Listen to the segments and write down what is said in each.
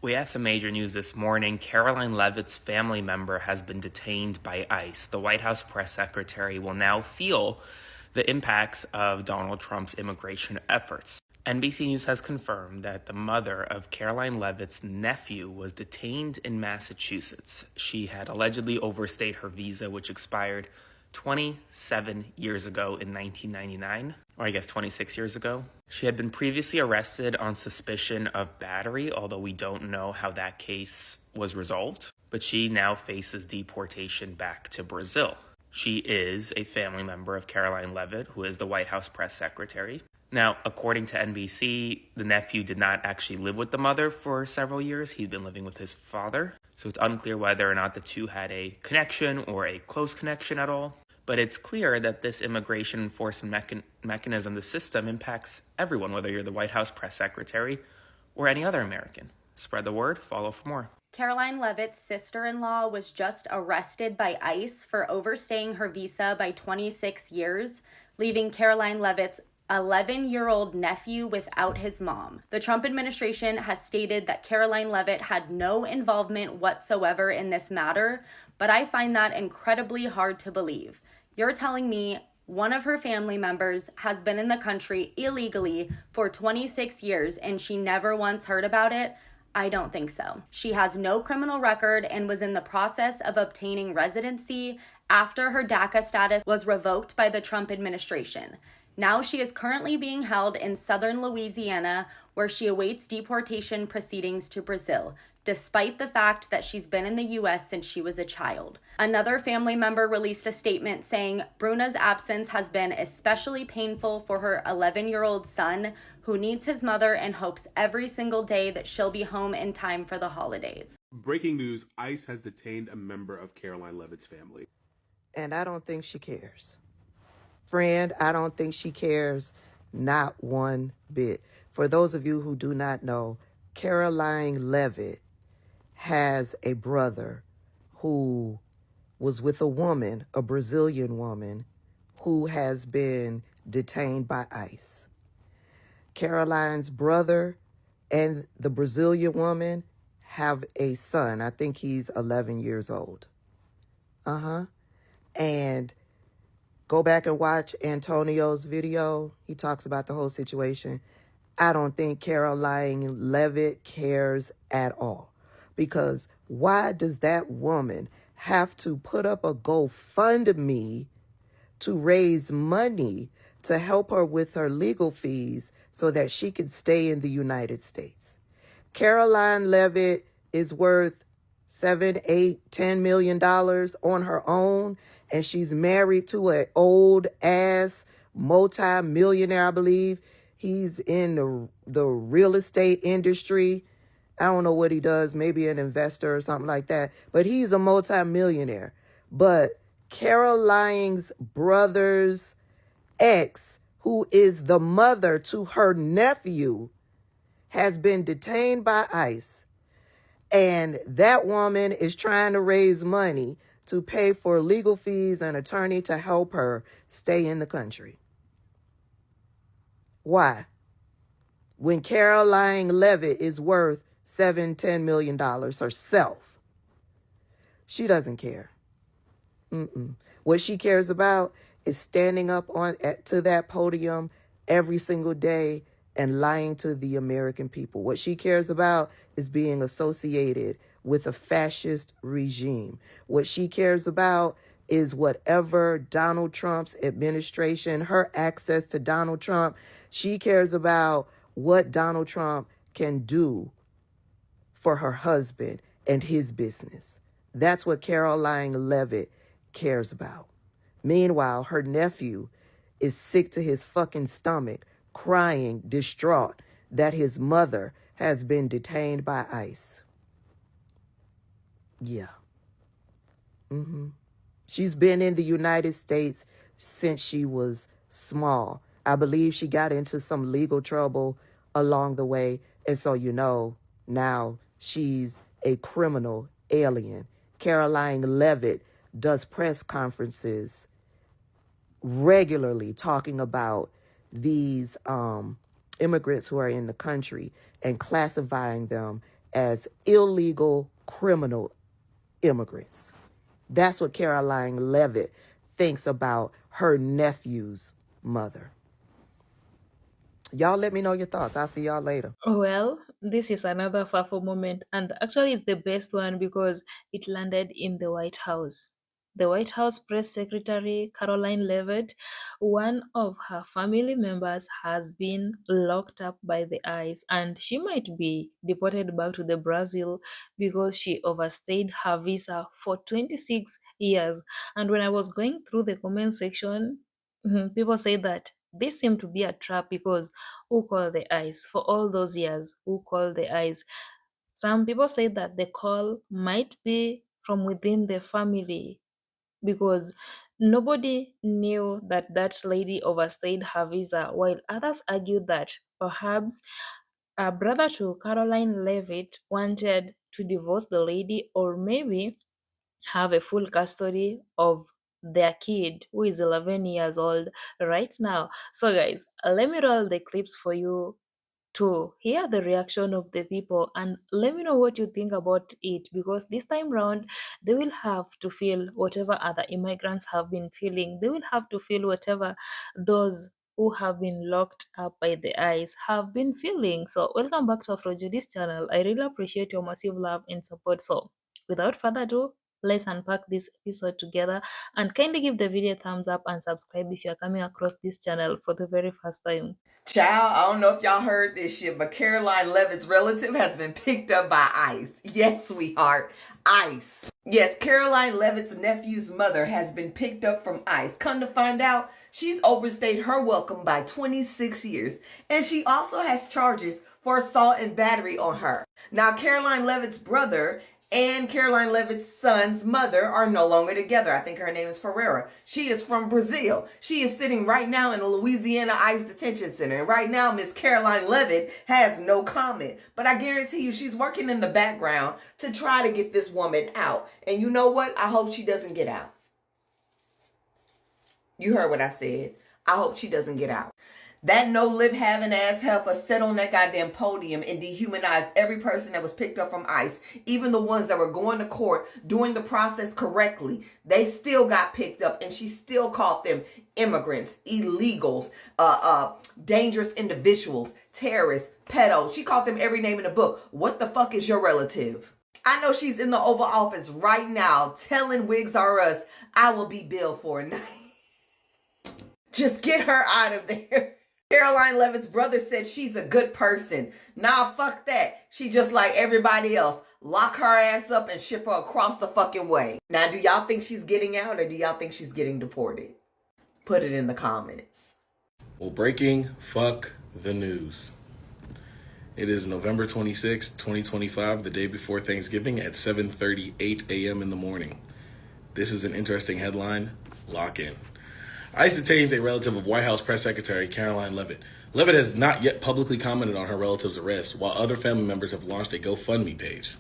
We have some major news this morning. Caroline Leavitt's family member has been detained by ICE. The White House press secretary will now feel the impacts of Donald Trump's immigration efforts. NBC News has confirmed that the mother of Caroline Leavitt's nephew was detained in Massachusetts. She had allegedly overstayed her visa, which expired 27 years ago in 1999, or I guess 26 years ago. She had been previously arrested on suspicion of battery, although we don't know how that case was resolved. But she now faces deportation back to Brazil. She is a family member of Caroline Leavitt, who is the White House press secretary. Now, according to NBC, the nephew did not actually live with the mother for several years. He'd been living with his father. So it's unclear whether or not the two had a connection or a close connection at all. But it's clear that this immigration enforcement mechanism, the system, impacts everyone, whether you're the White House press secretary or any other American. Spread the word, follow for more. Caroline Leavitt's sister-in-law was just arrested by ICE for overstaying her visa by 26 years, leaving Caroline Leavitt's 11-year-old nephew without his mom. The Trump administration has stated that Caroline Leavitt had no involvement whatsoever in this matter, but I find that incredibly hard to believe. You're telling me one of her family members has been in the country illegally for 26 years and she never once heard about it? I don't think so. She has no criminal record and was in the process of obtaining residency after her DACA status was revoked by the Trump administration. Now she is currently being held in southern Louisiana, where she awaits deportation proceedings to Brazil, despite the fact that she's been in the U.S. since she was a child. Another family member released a statement saying Bruna's absence has been especially painful for her 11-year-old son, who needs his mother and hopes every single day that she'll be home in time for the holidays. Breaking news, ICE has detained a member of Caroline Leavitt's family. And I don't think she cares. Friend, I don't think she cares not one bit. For those of you who do not know, Caroline Leavitt has a brother who was with a woman, a Brazilian woman, who has been detained by ICE. Caroline's brother and the Brazilian woman have a son. I think he's 11 years old. And go back and watch Antonio's video. He talks about the whole situation. I don't think Caroline Leavitt cares at all. Because why does that woman have to put up a GoFundMe to raise money to help her with her legal fees so that she could stay in the United States? Caroline Leavitt is worth $7, $8, $10 million on her own, and she's married to an old-ass multi-millionaire, I believe. He's in the real estate industry. I don't know what he does, maybe an investor or something like that, but he's a multi-millionaire. But Caroline's brother's ex, who is the mother to her nephew, has been detained by ICE. And that woman is trying to raise money to pay for legal fees and attorney to help her stay in the country. Why? When Caroline Leavitt is worth $7, $10 million herself, she doesn't care. What she cares about is standing up to that podium every single day and lying to the American people. What she cares about is being associated with a fascist regime. What she cares about is whatever Donald Trump's administration, her access to Donald Trump, she cares about what Donald Trump can do for her husband and his business. That's what Caroline Leavitt cares about. Meanwhile, her nephew is sick to his fucking stomach, crying, distraught that his mother has been detained by ICE. Yeah. She's been in the United States since she was small. I believe she got into some legal trouble along the way. And so, now she's a criminal alien. Caroline Leavitt does press conferences regularly talking about these immigrants who are in the country and classifying them as illegal criminal immigrants. That's what Caroline Leavitt thinks about her nephew's mother. Y'all let me know your thoughts. I'll see y'all later. Well, this is another FAFO moment, and actually, it's the best one because it landed in the White House. The White House press secretary, Caroline Leavitt, one of her family members has been locked up by the ICE, and she might be deported back to the Brazil because she overstayed her visa for 26 years. And when I was going through the comment section, people say that this seemed to be a trap because who called the ICE for all those years? Who called the ICE? Some people say that the call might be from within the family because nobody knew that that lady overstayed her visa, while others argued that perhaps a brother to Caroline Leavitt wanted to divorce the lady, or maybe have a full custody of their kid who is 11 years old right now. So, guys, let me roll the clips for you to hear the reaction of the people and let me know what you think about it, because this time round they will have to feel whatever other immigrants have been feeling. They will have to feel whatever those who have been locked up by the ICE have been feeling. So welcome back to Afrojudy's channel. I really appreciate your massive love and support. So without further ado, let's unpack this episode together, and kindly give the video a thumbs up and subscribe if you're coming across this channel for the very first time. Child, I don't know if y'all heard this shit, but Caroline Leavitt's relative has been picked up by ICE. Yes, sweetheart, ICE. Yes, Caroline Leavitt's nephew's mother has been picked up from ICE. Come to find out, she's overstayed her welcome by 26 years. And she also has charges for assault and battery on her. Now, Caroline Leavitt's brother and Caroline Leavitt's son's mother are no longer together. I think her name is Ferreira. She is from Brazil. She is sitting right now in a Louisiana ICE detention center. And right now, Miss Caroline Leavitt has no comment. But I guarantee you, she's working in the background to try to get this woman out. And you know what? I hope she doesn't get out. You heard what I said. I hope she doesn't get out. That no-lip having ass heifer sat on that goddamn podium and dehumanized every person that was picked up from ICE, even the ones that were going to court doing the process correctly. They still got picked up, and she still called them immigrants, illegals, dangerous individuals, terrorists, pedos. She called them every name in the book. What the fuck is your relative? I know she's in the Oval Office right now telling Wigs R Us, I will be billed for a night. Just get her out of there. Caroline Leavitt's brother said she's a good person. Nah, fuck that. She just like everybody else. Lock her ass up and ship her across the fucking way. Now, do y'all think she's getting out or do y'all think she's getting deported? Put it in the comments. Well, breaking fuck the news. It is November 26, 2025, the day before Thanksgiving at 7:38 a.m. in the morning. This is an interesting headline. Lock in. ICE detains a relative of White House Press Secretary Caroline Leavitt. Leavitt has not yet publicly commented on her relative's arrest, while other family members have launched a GoFundMe page.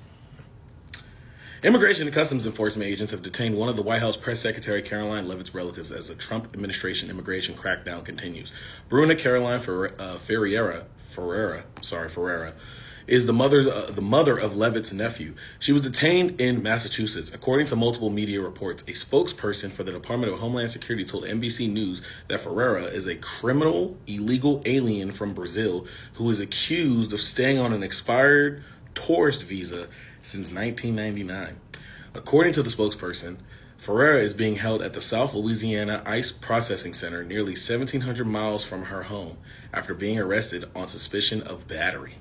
Immigration and Customs Enforcement agents have detained one of the White House Press Secretary Caroline Leavitt's relatives as the Trump administration immigration crackdown continues. Bruna Caroline Ferreira is the mother of Leavitt's nephew. She was detained in Massachusetts. According to multiple media reports, a spokesperson for the Department of Homeland Security told NBC News that Ferreira is a criminal, illegal alien from Brazil who is accused of staying on an expired tourist visa since 1999. According to the spokesperson, Ferreira is being held at the South Louisiana ICE Processing Center, nearly 1,700 miles from her home, after being arrested on suspicion of battery.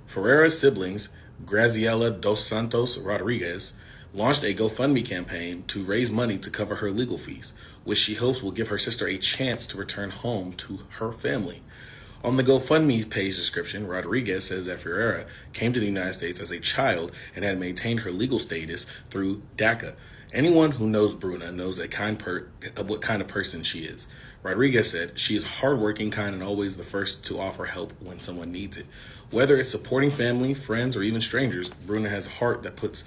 Ferreira's siblings, Graziella dos Santos Rodriguez, launched a GoFundMe campaign to raise money to cover her legal fees, which she hopes will give her sister a chance to return home to her family. On the GoFundMe page description, Rodriguez says that Ferreira came to the United States as a child and had maintained her legal status through DACA. Anyone who knows Bruna knows what kind of person she is. Rodriguez said she is hardworking, kind, and always the first to offer help when someone needs it. Whether it's supporting family, friends, or even strangers, Bruna has a heart that puts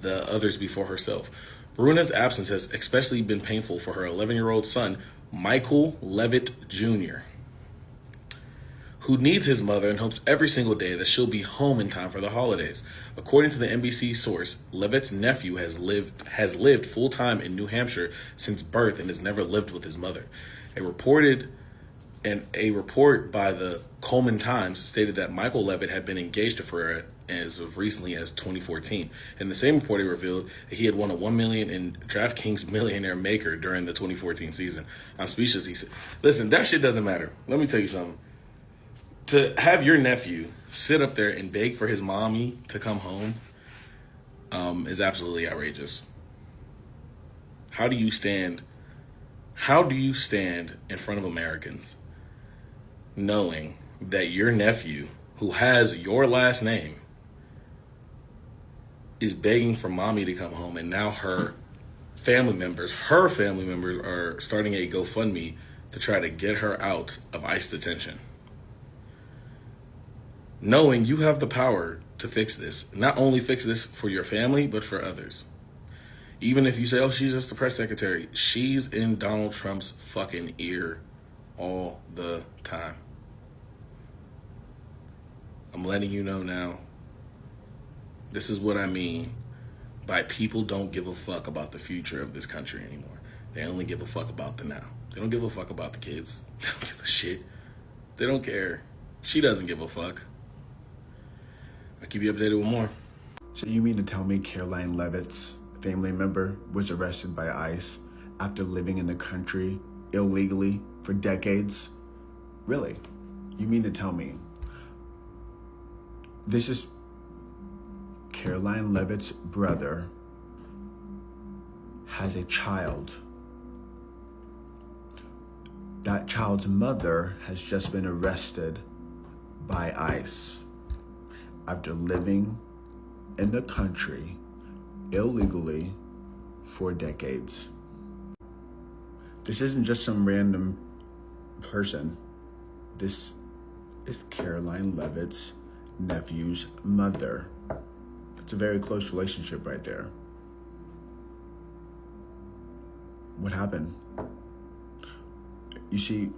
the others before herself. Bruna's absence has especially been painful for her 11-year-old son, Michael Leavitt Jr., who needs his mother and hopes every single day that she'll be home in time for the holidays. According to the NBC source, Leavitt's nephew has lived full-time in New Hampshire since birth and has never lived with his mother. A report by the Coleman Times stated that Michael Leavitt had been engaged to Ferreira as of recently as 2014. In the same report, it revealed that he had won a $1 million in DraftKings Millionaire Maker during the 2014 season. I'm speechless. He said, "Listen, that shit doesn't matter. Let me tell you something. To have your nephew sit up there and beg for his mommy to come home is absolutely outrageous. How do you stand in front of Americans knowing that your nephew, who has your last name, is begging for mommy to come home, and now her family members are starting a GoFundMe to try to get her out of ICE detention? Knowing you have the power to fix this, not only fix this for your family, but for others. Even if you say, oh, she's just the press secretary, she's in Donald Trump's fucking ear all the time. I'm letting you know now. This is what I mean by people don't give a fuck about the future of this country anymore. They only give a fuck about the now. They don't give a fuck about the kids. They don't give a shit. They don't care. She doesn't give a fuck. I'll keep you updated with more. So you mean to tell me Caroline Leavitt's family member was arrested by ICE after living in the country illegally for decades? Really? You mean to tell me this is Caroline Leavitt's brother has a child. That child's mother has just been arrested by ICE after living in the country illegally for decades. This isn't just some random person. This is Caroline Leavitt's nephew's mother. It's a very close relationship right there. What happened? You see,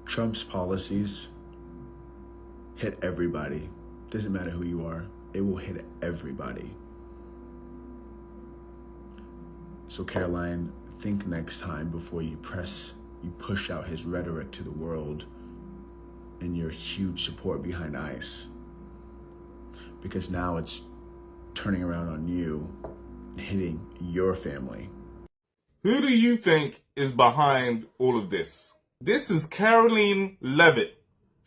Trump's policies hit everybody. Doesn't matter who you are, it will hit everybody. So Caroline, think next time before you push out his rhetoric to the world and your huge support behind ICE. Because now it's turning around on you and hitting your family. Who do you think is behind all of this? This is Caroline Leavitt.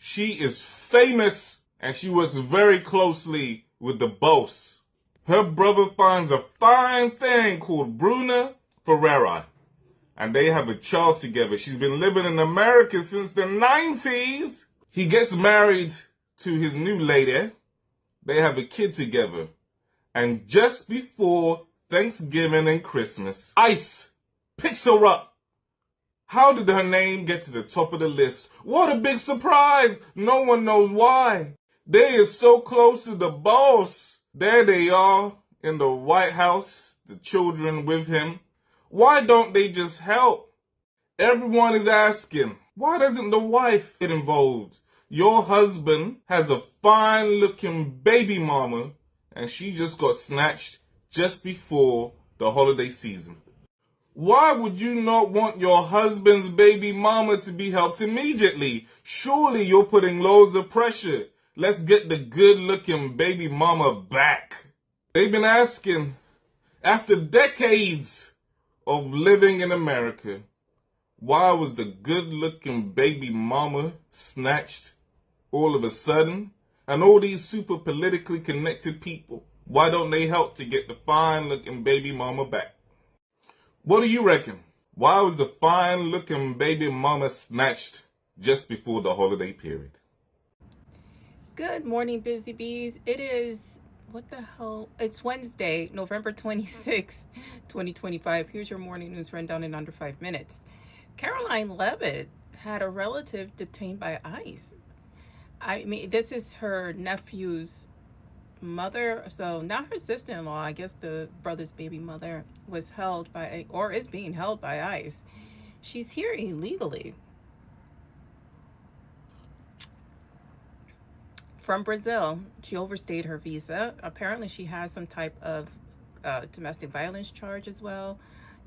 She is famous and she works very closely with the boss. Her brother finds a fine thing called Bruna Ferreira, and they have a child together. She's been living in America since the 90s. He gets married to his new lady. They have a kid together. And just before Thanksgiving and Christmas, ICE picks her up. How did her name get to the top of the list? What a big surprise! No one knows why. They are so close to the boss. There they are in the White House, the children with him. Why don't they just help? Everyone is asking, why doesn't the wife get involved? Your husband has a fine-looking baby mama, and she just got snatched just before the holiday season. Why would you not want your husband's baby mama to be helped immediately? Surely you're putting loads of pressure. Let's get the good-looking baby mama back. They've been asking, after decades of living in America, why was the good-looking baby mama snatched all of a sudden? And all these super politically connected people, why don't they help to get the fine-looking baby mama back? What do you reckon? Why was the fine-looking baby mama snatched just before the holiday period? Good morning, Busy Bees. It is, what the hell? It's Wednesday, November 26, 2025. Here's your morning news rundown in under 5 minutes. Caroline Leavitt had a relative detained by ICE. I mean, this is her nephew's mother, so not her sister-in-law. I guess the brother's baby mother was held by, or is being held by ICE. She's here illegally. from Brazil. She overstayed her visa. Apparently, she has some type of domestic violence charge as well.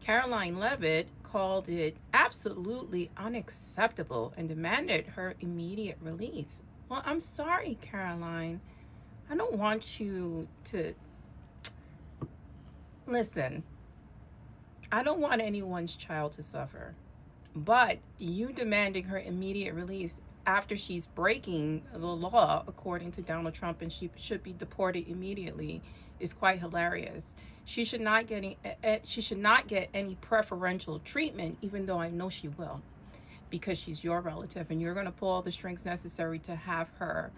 Caroline Leavitt called it absolutely unacceptable and demanded her immediate release. Well, I'm sorry, Caroline. I don't want you to listen. I don't want anyone's child to suffer. But you demanding her immediate release after she's breaking the law, according to Donald Trump, and she should be deported immediately, is quite hilarious. She should not get any preferential treatment, even though I know she will, because she's your relative, and you're going to pull all the strings necessary to have her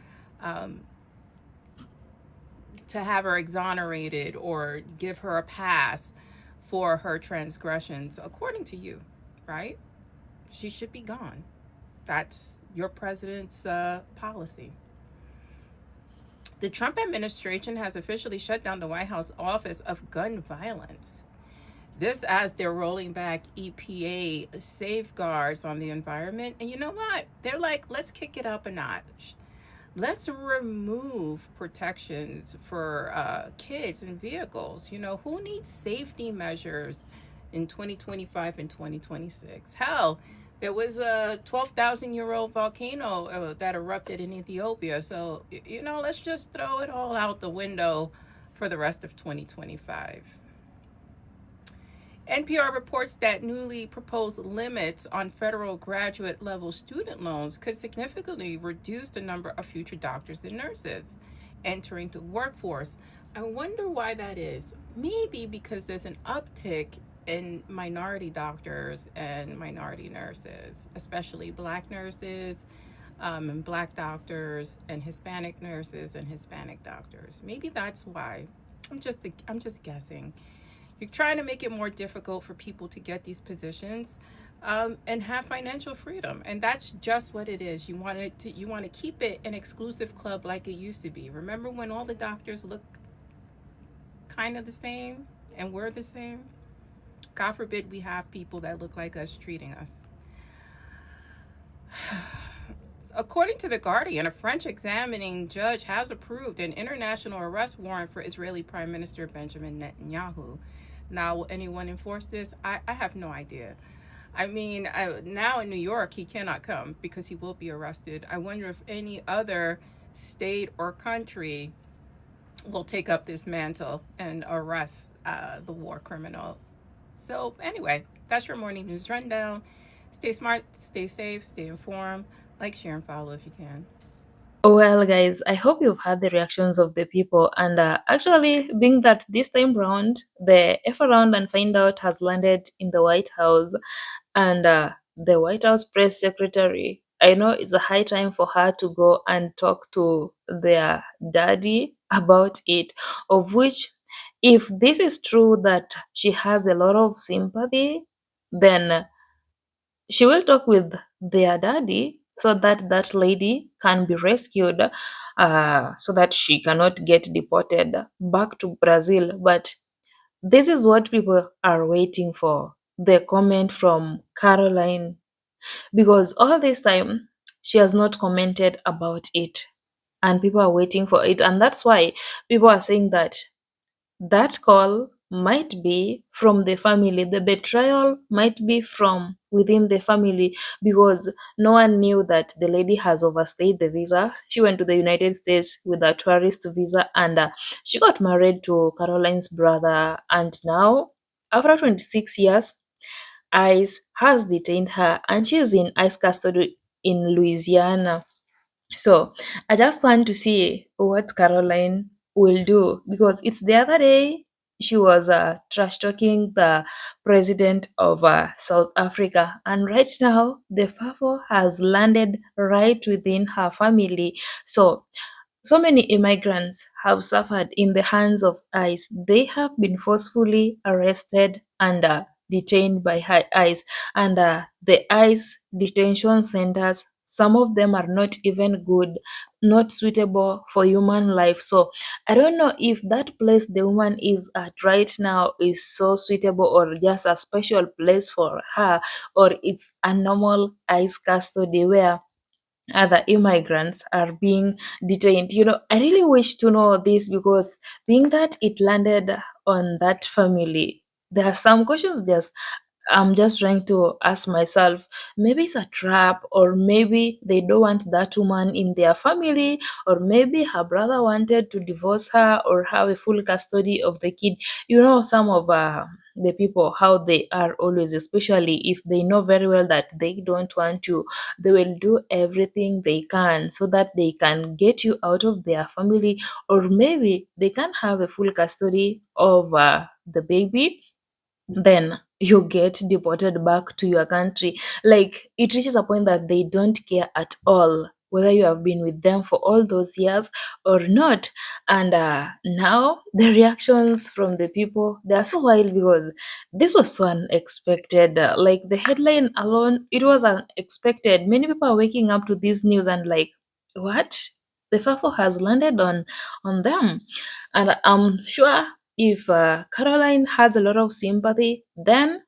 exonerated or give her a pass for her transgressions, according to you, right? She should be gone. That's your president's policy. The Trump administration has officially shut down the White House Office of Gun Violence. This as they're rolling back EPA safeguards on the environment. And you know what? They're like, let's kick it up a notch. Let's remove protections for kids and vehicles. You know, who needs safety measures in 2025 and 2026? Hell, there was a 12,000-year-old volcano that erupted in Ethiopia. So, you know, let's just throw it all out the window for the rest of 2025. NPR reports that newly proposed limits on federal graduate level student loans could significantly reduce the number of future doctors and nurses entering the workforce. I wonder why that is. Maybe because there's an uptick in minority doctors and minority nurses, especially Black nurses and Black doctors, and Hispanic nurses and Hispanic doctors. Maybe that's why. I'm just guessing. You're trying to make it more difficult for people to get these positions and have financial freedom, and that's just what it is. You want to keep it an exclusive club like it used to be. Remember when all the doctors looked kind of the same and we're the same? God forbid we have people that look like us treating us. According to The Guardian, a French examining judge has approved an international arrest warrant for Israeli Prime Minister Benjamin Netanyahu. Now, will anyone enforce this? I have no idea. I mean, now in New York, he cannot come because he will be arrested. I wonder if any other state or country will take up this mantle and arrest the war criminal. So anyway, that's your morning news rundown. Stay smart, stay safe, stay informed. Like, share, and follow if you can. Well, guys, I hope you've heard the reactions of the people. And actually, being that this time round, the F around and find out has landed in the White House. And the White House press secretary, I know it's a high time for her to go and talk to their daddy about it, of which, if this is true that she has a lot of sympathy, then she will talk with their daddy so that that lady can be rescued, so that she cannot get deported back to Brazil. But this is what people are waiting for, the comment from Caroline, because all this time she has not commented about it and people are waiting for it. And that's why people are saying that that call might be from the family. The betrayal might be from within the family, because no one knew that the lady has overstayed the visa. She went to the United States with a tourist visa, and she got married to Caroline's brother. And now, after 26 years, ICE has detained her and she is in ICE custody in Louisiana. So I just want to see what Caroline will do, because it's the other day she was trash talking the president of South Africa, and right now the favor has landed right within her family. So many immigrants have suffered in the hands of ICE. They have been forcefully arrested and detained by ICE. And the ICE detention centers, some of them are not even good, not suitable for human life. So I don't know if that place the woman is at right now is so suitable, or just a special place for her, or it's a normal ICE custody where other immigrants are being detained. I really wish to know this, because being that it landed on that family, there are some questions I'm just trying to ask myself. Maybe it's a trap, or maybe they don't want that woman in their family, or maybe her brother wanted to divorce her or have a full custody of the kid. Some of the people, how they are always, especially if they know very well that they don't want to, they will do everything they can so that they can get you out of their family, or maybe they can have a full custody of the baby, then you get deported back to your country. Like, it reaches a point that they don't care at all whether you have been with them for all those years or not. And now the reactions from the people, they are so wild, because this was so unexpected. Like, the headline alone, it was unexpected. Many people are waking up to this news and like, what? The FAFO has landed on them. And I'm sure if Caroline has a lot of sympathy, then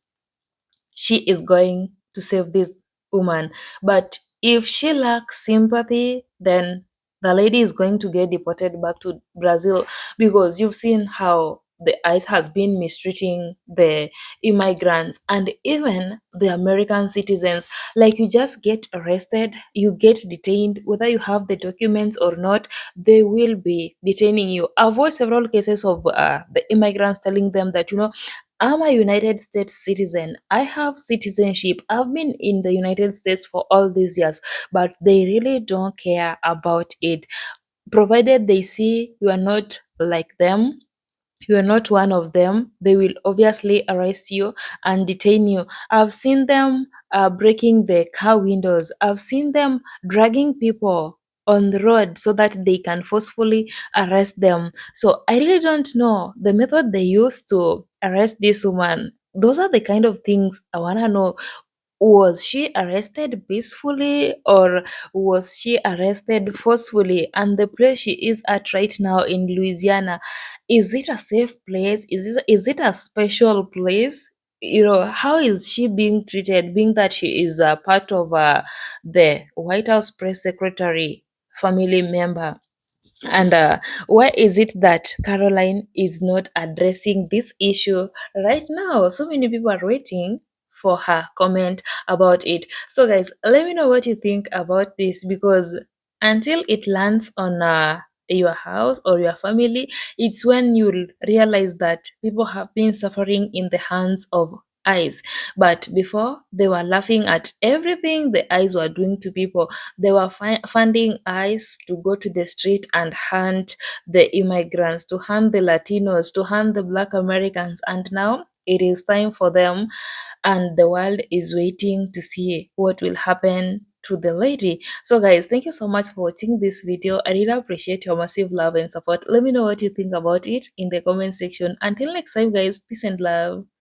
she is going to save this woman. But if she lacks sympathy, then the lady is going to get deported back to Brazil, because you've seen how the ICE has been mistreating the immigrants and even the American citizens. Like, you just get arrested, you get detained, whether you have the documents or not, they will be detaining you. I've watched several cases of the immigrants telling them that, I'm a United States citizen. I have citizenship. I've been in the United States for all these years, but they really don't care about it. Provided they see you are not like them, you are not one of them, they will obviously arrest you and detain you. I've seen them breaking the car windows. I've seen them dragging people on the road so that they can forcefully arrest them. So I really don't know the method they used to arrest this woman. Those are the kind of things I want to know. Was she arrested peacefully, or was she arrested forcefully? And the place she is at right now in Louisiana, is it a safe place? Is it a special place? How is she being treated, being that she is a part of the White House press secretary family member? And why is it that Caroline is not addressing this issue right now? So many people are waiting for her comment about it. So, guys, let me know what you think about this, because until it lands on your house or your family, it's when you'll realize that people have been suffering in the hands of ICE. But before, they were laughing at everything the ICE were doing to people. They were funding ICE to go to the street and hunt the immigrants, to hunt the Latinos, to hunt the Black Americans. And now it is time for them, and the world is waiting to see what will happen to the lady. So, guys, thank you so much for watching this video. I really appreciate your massive love and support. Let me know what you think about it in the comment section. Until next time, guys, peace and love.